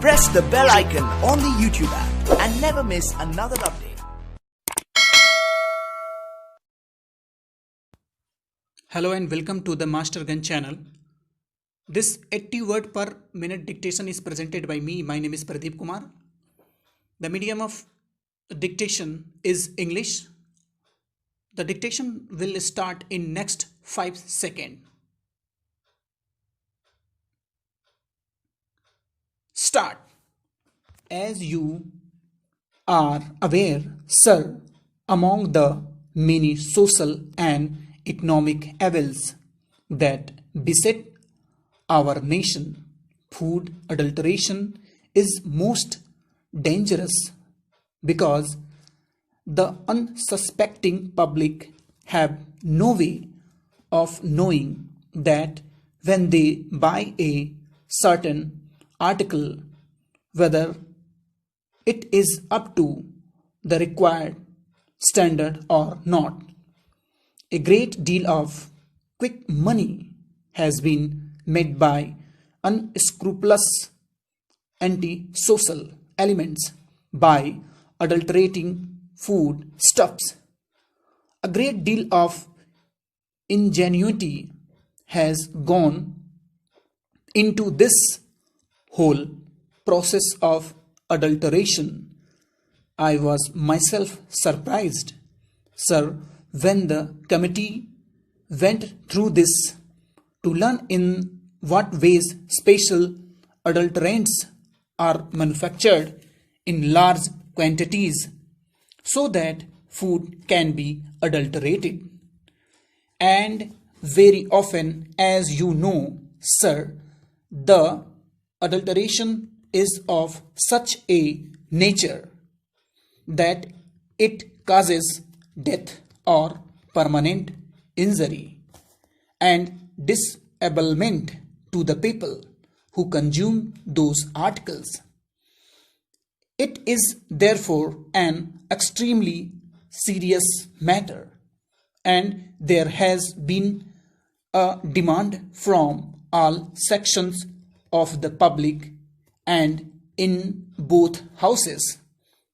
Press the bell icon on the YouTube app and never miss another update. Hello and welcome to the Master Gun channel. This 80 word per minute dictation is presented by me. My name is Pradeep Kumar. The medium of dictation is English. The dictation will start in next 5 seconds. Start. As you are aware, sir, among the many social and economic evils that beset our nation, food adulteration is most dangerous because the unsuspecting public have no way of knowing that when they buy a certain article, whether it is up to the required standard or not. A great deal of quick money has been made by unscrupulous anti-social elements by adulterating food stuffs. A great deal of ingenuity has gone into this whole process of adulteration. I was myself surprised, sir, when the committee went through this to learn in what ways special adulterants are manufactured in large quantities so that food can be adulterated. And very often, as you know, sir, the adulteration is of such a nature that it causes death or permanent injury and disablement to the people who consume those articles. It is therefore an extremely serious matter, and there has been a demand from all sections of the public and in both houses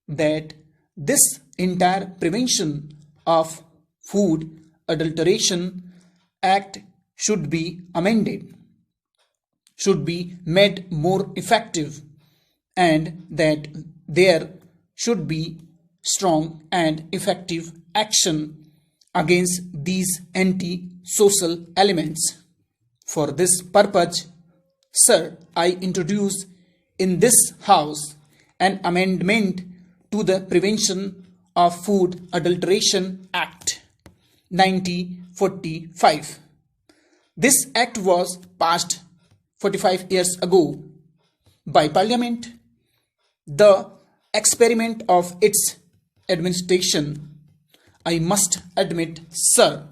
that this entire prevention of food adulteration act should be amended, should be made more effective, and that there should be strong and effective action against these anti-social elements. For this purpose, sir, I introduce in this House an amendment to the Prevention of Food Adulteration Act 1945. This act was passed 45 years ago by Parliament. The experiment of its administration, I must admit, sir,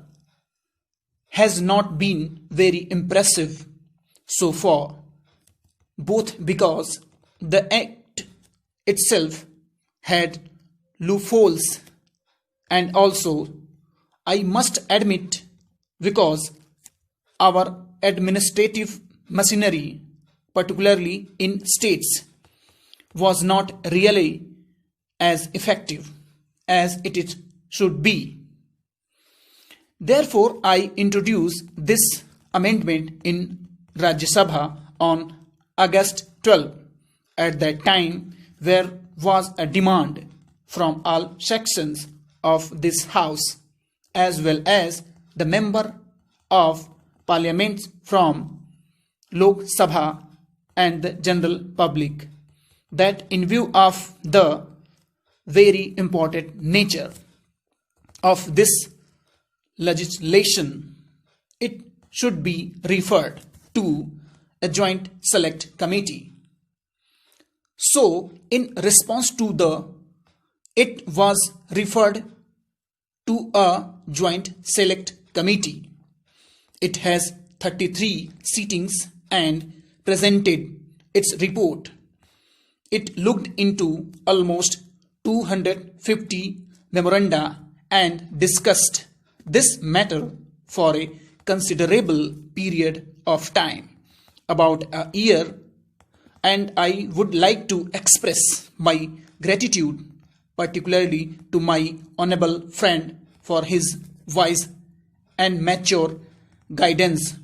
has not been very impressive so far, both because the act itself had loopholes and also, I must admit, because our administrative machinery, particularly in states, was not really as effective as it should be. Therefore, I introduced this amendment in Rajya Sabha on August 12. At that time, there was a demand from all sections of this House as well as the member of Parliament from Lok Sabha and the general public that in view of the very important nature of this legislation, it should be referred to a joint select committee. So, in response to it was referred to a joint select committee. It has 33 sittings and presented its report. It looked into almost 250 memoranda and discussed this matter for a considerable period of time, about a year and I would like to express my gratitude particularly to my honorable friend for his wise and mature guidance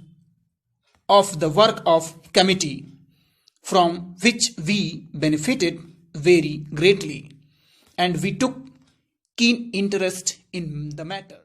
of the work of committee, from which we benefited very greatly, and we took keen interest in the matter.